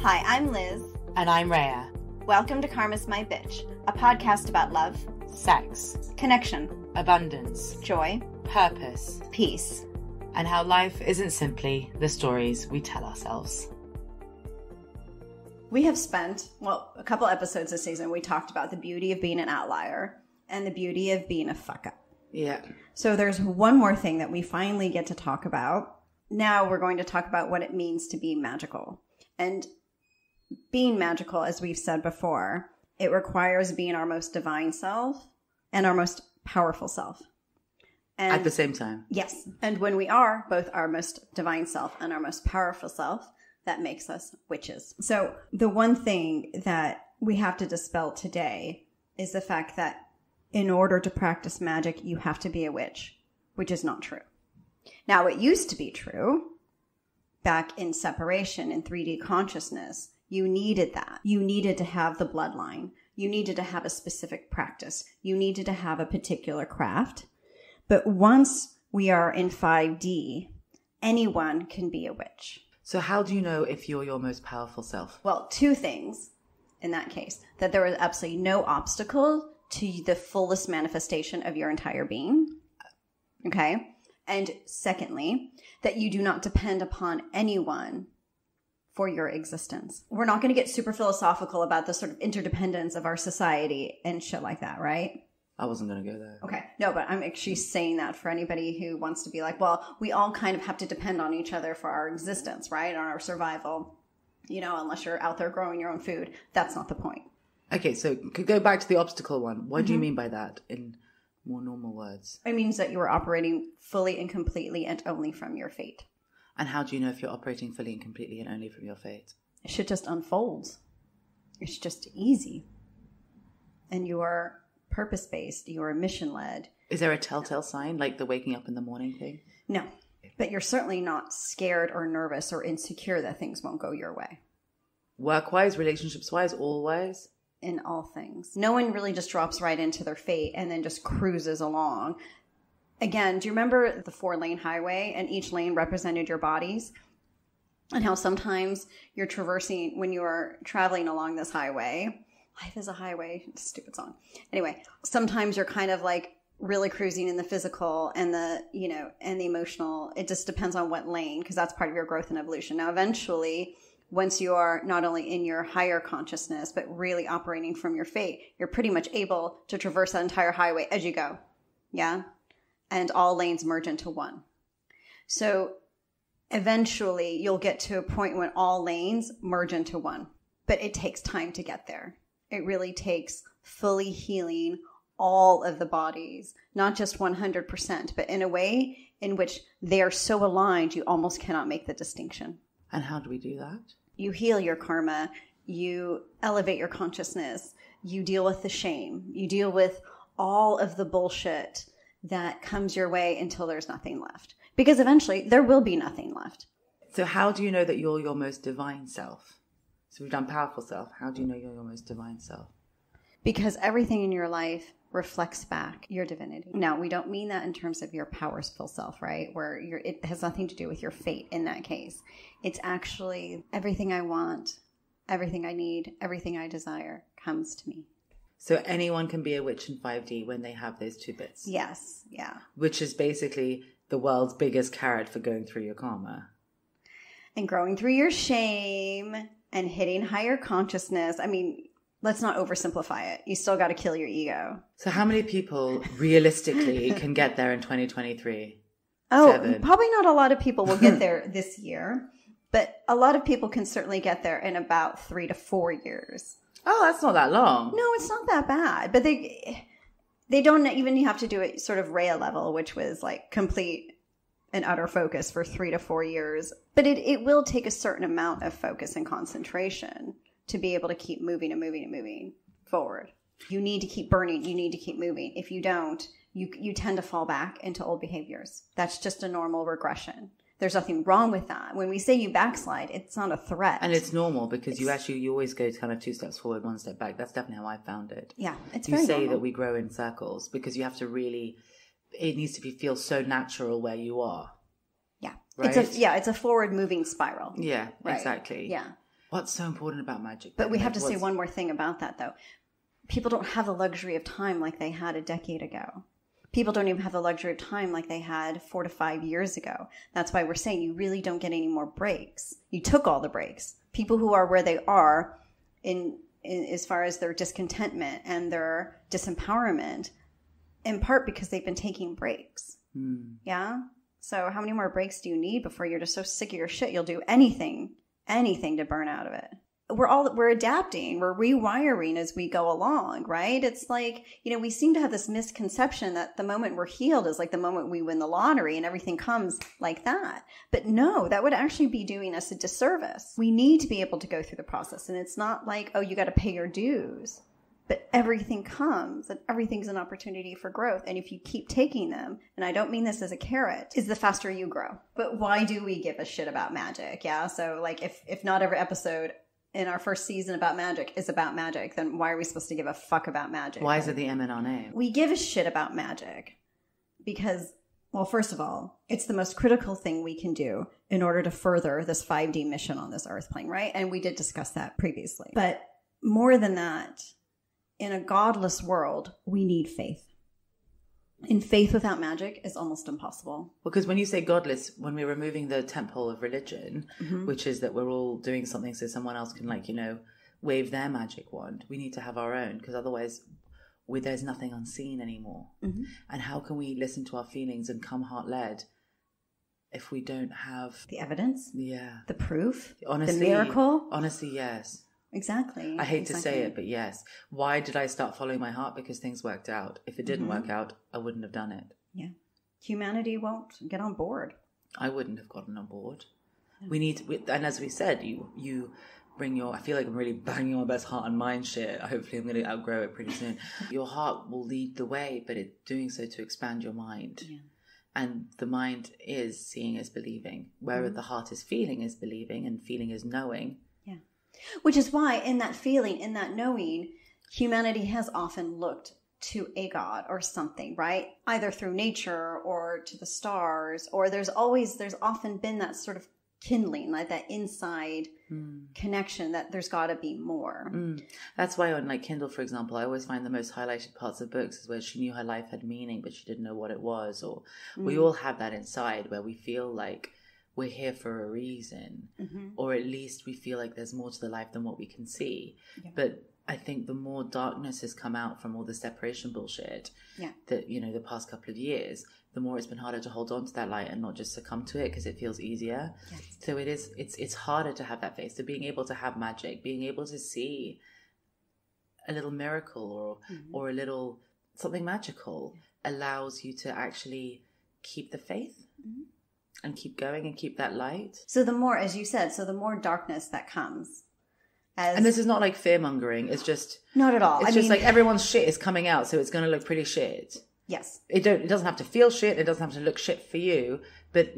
Hi, I'm Liz. And I'm Rhea. Welcome to Karma's My Bitch, a podcast about love, Sex, connection, abundance, joy, purpose, peace, and how life isn't simply the stories we tell ourselves. We have spent, a couple episodes this season, we talked about the beauty of being an outlier and the beauty of being a fuck up. Yeah. So there's one more thing that we finally get to talk about. Now we're going to talk about what it means to be magical. And being magical, as we've said before, it requires being our most divine self and our most powerful self. And at the same time. Yes. And when we are both our most divine self and our most powerful self, that makes us witches. So the one thing that we have to dispel today is the fact that in order to practice magic, you have to be a witch, which is not true. Now, it used to be true back in separation in 3D consciousness. You needed that. You needed to have the bloodline. You needed to have a specific practice. You needed to have a particular craft. But once we are in 5D, anyone can be a witch. So how do you know if you're your most powerful self? Well, two things in that case. That there is absolutely no obstacle to the fullest manifestation of your entire being. Okay? And secondly, that you do not depend upon anyone for your existence. We're not going to get super philosophical about the sort of interdependence of our society and shit like that, right? I wasn't going to go there. Okay. No, but I'm actually saying that for anybody who wants to be like, well, we all kind of have to depend on each other for our existence, right? On our survival, unless you're out there growing your own food. That's not the point. Okay, so could go back to the obstacle one. What do you mean by that in more normal words? It means that you are operating fully and completely and only from your fate. And how do you know if you're operating fully and completely and only from your fate? It should just unfold. It's just easy. And you are purpose-based. You are mission-led. Is there a telltale sign, like the waking up in the morning thing? No. But you're certainly not scared or nervous or insecure that things won't go your way. Work-wise, relationships-wise, all-wise? In all things. No one really just drops right into their fate and then just cruises along. Again, do you remember the 4-lane highway and each lane represented your bodies? And how sometimes you're traversing, when you are traveling along this highway, life is a highway, stupid song. Anyway, sometimes you're kind of like really cruising in the physical and the, and the emotional. It just depends on what lane, because that's part of your growth and evolution. Now, eventually, once you are not only in your higher consciousness, but really operating from your fate, you're pretty much able to traverse that entire highway as you go. Yeah? And all lanes merge into one. So eventually you'll get to a point when all lanes merge into one. But it takes time to get there. It really takes fully healing all of the bodies, not just 100%, but in a way in which they are so aligned you almost cannot make the distinction. And how do we do that? You heal your karma. You elevate your consciousness. You deal with the shame. You deal with all of the bullshit that comes your way until there's nothing left. Because eventually there will be nothing left. So how do you know that you're your most divine self? So we've done powerful self. How do you know you're your most divine self? Because everything in your life reflects back your divinity. Now, we don't mean that in terms of your powerful self, right? Where it has nothing to do with your fate in that case. It's actually everything I want, everything I need, everything I desire comes to me. So anyone can be a witch in 5D when they have those two bits? Yes, yeah. Which is basically the world's biggest carrot for going through your karma. And growing through your shame and hitting higher consciousness. I mean, let's not oversimplify it. You still got to kill your ego. So how many people realistically can get there in 2023? Oh, 7. Probably not a lot of people will get there this year. But a lot of people can certainly get there in about 3 to 4 years. Oh, that's not that long. No, it's not that bad. But they don't even have to do it sort of Rhea level, which was like complete and utter focus for 3 to 4 years. But it will take a certain amount of focus and concentration to be able to keep moving and moving and moving forward. You need to keep burning. You need to keep moving. If you don't, you tend to fall back into old behaviors. That's just a normal regression. There's nothing wrong with that. When we say you backslide, it's not a threat. And it's normal because you always go kind of 2 steps forward, 1 step back. That's definitely how I found it. Yeah, it's you very say normal. that we grow in circles because you have to really, it needs to feel so natural where you are. Yeah. Right? It's a forward moving spiral. Yeah, right? exactly. Yeah. What's so important about magic? But we have to say one more thing about that, though. People don't have the luxury of time like they had a decade ago. People don't even have the luxury of time like they had 4 to 5 years ago. That's why we're saying you really don't get any more breaks. You took all the breaks. People who are where they are in as far as their discontentment and their disempowerment, in part because they've been taking breaks. Yeah? So how many more breaks do you need before you're just so sick of your shit you'll do anything to burn out of it? We're adapting, we're rewiring as we go along, right? It's like, we seem to have this misconception that the moment we're healed is like the moment we win the lottery and everything comes like that. But no, that would actually be doing us a disservice. We need to be able to go through the process. And it's not like, oh, you got to pay your dues, but everything comes and everything's an opportunity for growth. And if you keep taking them, and I don't mean this as a carrot, is the faster you grow. But why do we give a shit about magic? Yeah. So like if not every episode in our first season about magic is about magic, then why are we supposed to give a fuck about magic? Why is it the M in our name? We give a shit about magic because, well, first of all, it's the most critical thing we can do in order to further this 5D mission on this earth plane, right? And we did discuss that previously. But more than that, in a godless world, we need faith. And faith without magic is almost impossible. Because when you say godless, when we're removing the temple of religion, which is that we're all doing something so someone else can wave their magic wand, we need to have our own, because otherwise there's nothing unseen anymore. And how can we listen to our feelings and come heart-led if we don't have the evidence? Yeah. The proof? Honestly, the miracle? Honestly, yes. Exactly. I hate to say it, but yes. Why did I start following my heart? Because things worked out. If it didn't work out, I wouldn't have done it. Yeah. Humanity won't get on board. I wouldn't have gotten on board. And as we said, you bring your, I feel like I'm really banging on my best heart and mind shit. Hopefully I'm going to outgrow it pretty soon. Your heart will lead the way, but it's doing so to expand your mind. Yeah. And the mind is seeing is believing. Where the heart is believing, and feeling is knowing. Yeah. Which is why in that feeling, in that knowing, humanity has often looked to a god or something, right? Either through nature or to the stars, or there's often been that sort of kindling, like that inside connection that there's got to be more. That's why on like Kindle, for example, I always find the most highlighted parts of books is where she knew her life had meaning, but she didn't know what it was. Or we all have that inside where we feel like we're here for a reason, or at least we feel like there's more to the life than what we can see. Yeah. But I think the more darkness has come out from all the separation bullshit that, the past couple of years, the more it's been harder to hold on to that light and not just succumb to it because it feels easier. Yes. So it's harder to have that faith. So being able to have magic, being able to see a little miracle or a little something magical allows you to actually keep the faith and keep going and keep that light. So the more, as you said, the more darkness that comes. And this is not like fear mongering. It's just not at all. It's just like everyone's shit is coming out, so it's going to look pretty shit. Yes. It doesn't have to feel shit. It doesn't have to look shit for you. But,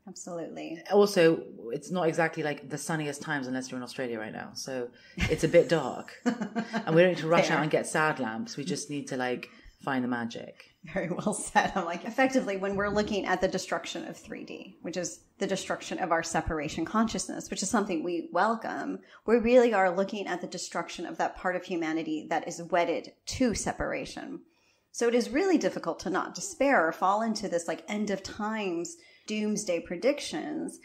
Absolutely. Also, it's not exactly like the sunniest times unless you're in Australia right now. So it's a bit dark. And we don't need to rush out and get sad lamps. We just need to find the magic. Very well said. I'm effectively, when we're looking at the destruction of 3D, which is the destruction of our separation consciousness, which is something we welcome, we really are looking at the destruction of that part of humanity that is wedded to separation. So it is really difficult to not despair or fall into this end of times doomsday predictions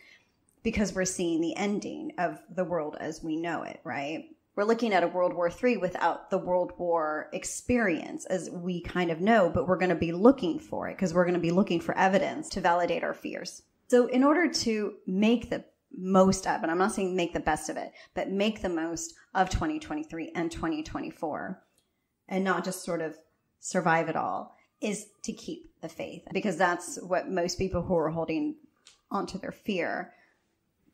because we're seeing the ending of the world as we know it, right? We're looking at a World War III without the World War experience as we kind of know, but we're going to be looking for it because we're going to be looking for evidence to validate our fears. So in order to make the most of, and I'm not saying make the best of it, but make the most of 2023 and 2024 and not just sort of survive it all, is to keep the faith, because that's what most people who are holding onto their fear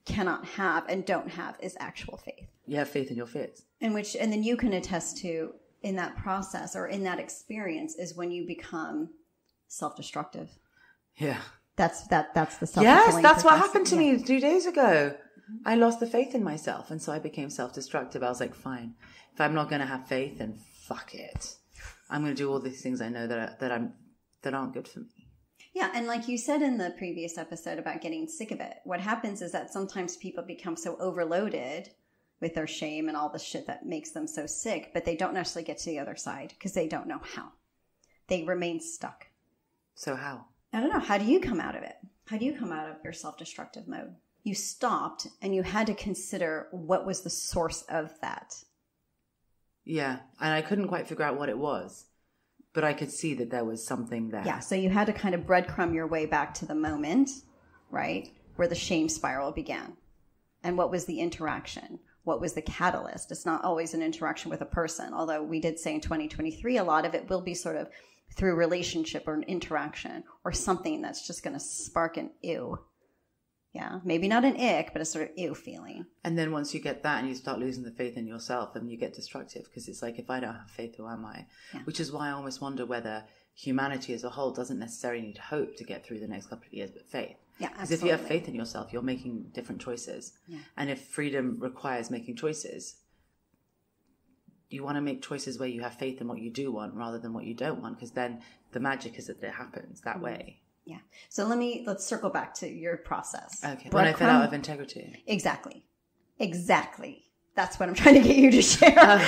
cannot have and don't have is actual faith. You have faith in your fears. And then you can attest to in that process or in that experience is when you become self-destructive. Yeah. That's the self-fulfilling Yes, that's what happened to me 2 days ago. I lost the faith in myself, and so I became self-destructive. I was like, fine, if I'm not going to have faith, then fuck it. I'm going to do all these things I know that aren't good for me. Yeah, and like you said in the previous episode about getting sick of it, what happens is that sometimes people become so overloaded with their shame and all the shit that makes them so sick, but they don't necessarily get to the other side because they don't know how. They remain stuck. So how? I don't know. How do you come out of it? How do you come out of your self-destructive mode? You stopped and you had to consider what was the source of that. Yeah. And I couldn't quite figure out what it was, but I could see that there was something there. Yeah. So you had to kind of breadcrumb your way back to the moment, right, where the shame spiral began. And what was the interaction? What was the catalyst? It's not always an interaction with a person, although we did say in 2023, a lot of it will be sort of through relationship or an interaction or something that's just going to spark an ew. Yeah, maybe not an ick, but a sort of ew feeling. And then once you get that and you start losing the faith in yourself, and you get destructive, because it's like, if I don't have faith, who am I? Yeah. Which is why I almost wonder whether humanity as a whole doesn't necessarily need hope to get through the next couple of years, but faith. Yeah, because if you have faith in yourself, you're making different choices. Yeah. And if freedom requires making choices, you want to make choices where you have faith in what you do want rather than what you don't want, because then the magic is that it happens that way. Yeah. So let's circle back to your process. Okay. When I fell out of integrity. Exactly. That's what I'm trying to get you to share.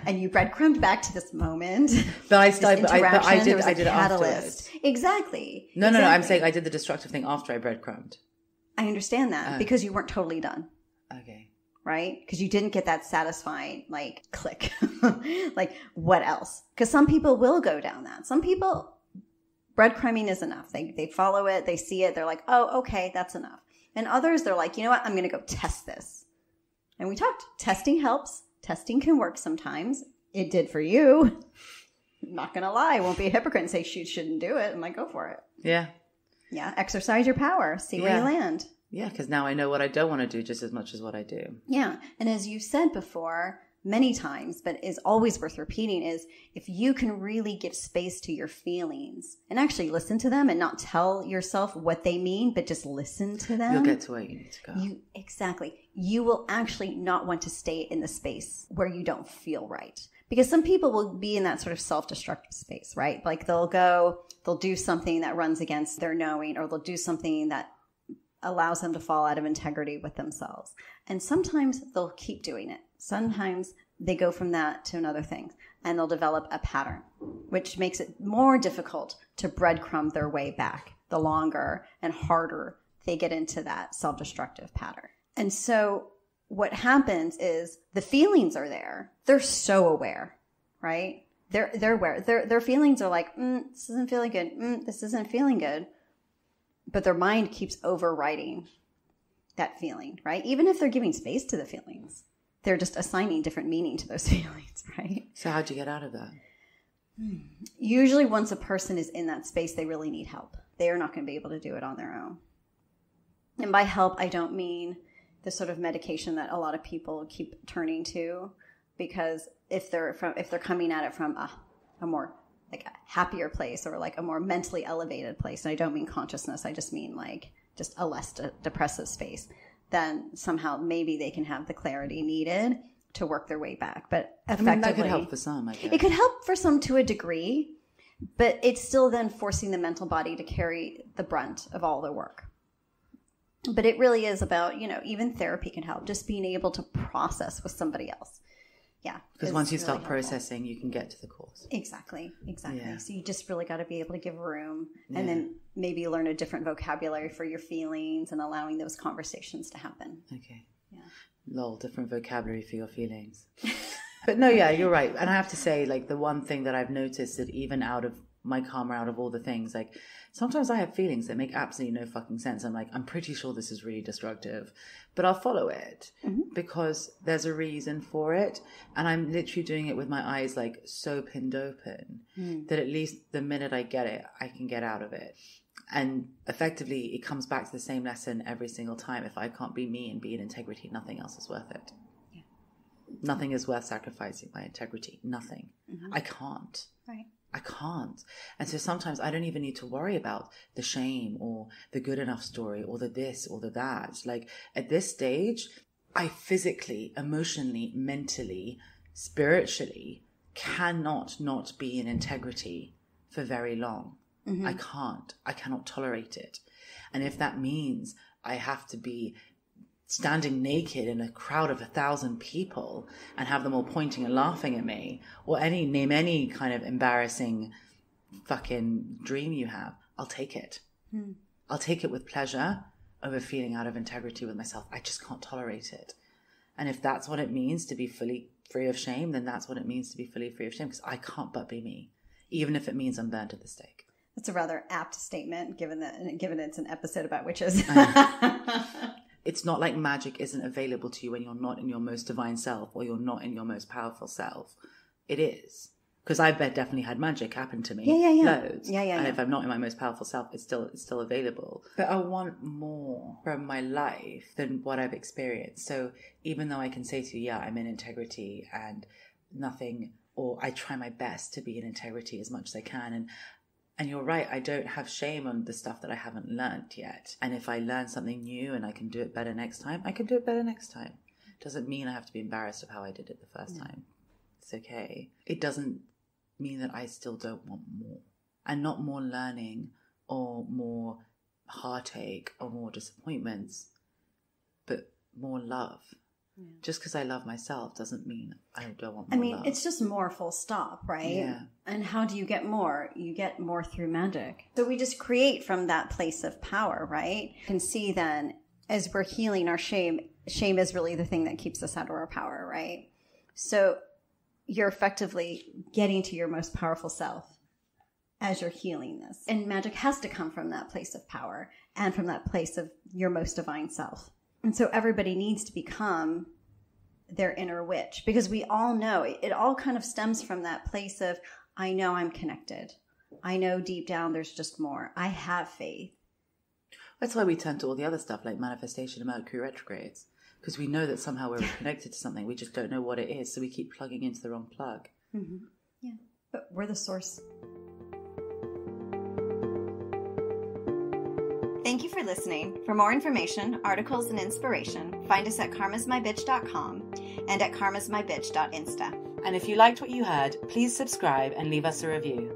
And you breadcrumbed back to this moment. But I did it afterwards. Exactly. No. I'm saying I did the destructive thing after I breadcrumbed. I understand that because you weren't totally done. Okay. Right? Because you didn't get that satisfying, like, click. Like, what else? Because some people will go down that. Some people, breadcrumbing is enough. They follow it. They see it. They're like, oh, okay, that's enough. And others, they're like, you know what? I'm going to go test this. And we talked. Testing helps. Testing can work sometimes. It did for you. I'm not going to lie. I won't be a hypocrite and say you shouldn't do it. I'm like, go for it. Yeah. Yeah. Exercise your power. See where you land. Yeah, because now I know what I don't want to do just as much as what I do. Yeah. And as you said before, many times, but is always worth repeating, is if you can really give space to your feelings and actually listen to them and not tell yourself what they mean, but just listen to them. You'll get to where you need to go. Exactly. You will actually not want to stay in the space where you don't feel right. Because some people will be in that sort of self-destructive space, right? Like they'll do something that runs against their knowing, or they'll do something that allows them to fall out of integrity with themselves. And sometimes they'll keep doing it. Sometimes they go from that to another thing, and they'll develop a pattern, which makes it more difficult to breadcrumb their way back the longer and harder they get into that self-destructive pattern. And so what happens is the feelings are there. They're so aware, right? They're aware. Their feelings are like, this isn't feeling good. This isn't feeling good. But their mind keeps overriding that feeling, right? Even if they're giving space to the feelings, they're just assigning different meaning to those feelings, right? So how'd you get out of that? Usually once a person is in that space, they really need help. They are not going to be able to do it on their own. And by help, I don't mean the sort of medication that a lot of people keep turning to, because if they're coming at it from a more like a happier place, or like a more mentally elevated place, and I don't mean consciousness, I just mean like just a less depressive space, then somehow maybe they can have the clarity needed to work their way back. But effectively, that could help for some, I guess. It could help for some to a degree, but it's still then forcing the mental body to carry the brunt of all the work. But it really is about, even therapy can help, just being able to process with somebody else. Yeah. Because once you start processing, you can get to the cause. Exactly. Yeah. So you just really got to be able to give room, and then maybe learn a different vocabulary for your feelings and allowing those conversations to happen. Okay. Yeah. Lol, different vocabulary for your feelings. But no, yeah, you're right. And I have to say, like, the one thing that I've noticed that even out of my karma, out of all the things, like, sometimes I have feelings that make absolutely no fucking sense. I'm like, I'm pretty sure this is really destructive, but I'll follow it because there's a reason for it. And I'm literally doing it with my eyes like so pinned open that at least the minute I get it, I can get out of it. And effectively, it comes back to the same lesson every single time. If I can't be me and be in integrity, nothing else is worth it. Yeah. Nothing is worth sacrificing my integrity. Nothing. I can't. Right. I can't. And so sometimes I don't even need to worry about the shame or the good enough story or the this or the that. Like at this stage, I physically, emotionally, mentally, spiritually cannot not be in integrity for very long. I can't. I cannot tolerate it. And if that means I have to be standing naked in a crowd of 1,000 people and have them all pointing and laughing at me, or name any kind of embarrassing fucking dream you have, I'll take it. I'll take it with pleasure over feeling out of integrity with myself. I just can't tolerate it. And if that's what it means to be fully free of shame, then that's what it means to be fully free of shame, because I can't but be me, even if it means I'm burnt at the stake. That's a rather apt statement, given it's an episode about witches. It's not like magic isn't available to you when you're not in your most divine self, or you're not in your most powerful self. It is. Because I've definitely had magic happen to me. Loads. And if I'm not in my most powerful self, it's still available. But I want more from my life than what I've experienced. So even though I can say to you, yeah, I'm in integrity and nothing, or I try my best to be in integrity as much as I can. And you're right, I don't have shame on the stuff that I haven't learned yet. And if I learn something new and I can do it better next time, I can do it better next time. Doesn't mean I have to be embarrassed of how I did it the first time. It's okay. It doesn't mean that I still don't want more. And not more learning or more heartache or more disappointments, but more love. Just because I love myself doesn't mean I don't want more love. It's just more, full stop, right? Yeah. And how do you get more? You get more through magic. So we just create from that place of power, right? You can see then, as we're healing our shame is really the thing that keeps us out of our power, right? So you're effectively getting to your most powerful self as you're healing this. And magic has to come from that place of power and from that place of your most divine self. And so everybody needs to become their inner witch, because we all know it all kind of stems from that place of, I know I'm connected. I know deep down there's just more. I have faith. That's why we turn to all the other stuff like manifestation and Mercury retrogrades, because we know that somehow we're connected to something. We just don't know what it is. So we keep plugging into the wrong plug. Mm-hmm. Yeah. But we're the source. Thank you for listening. For more information, articles, and inspiration, find us at karmasmybitch.com and at karmasmybitch.insta. And if you liked what you heard, please subscribe and leave us a review.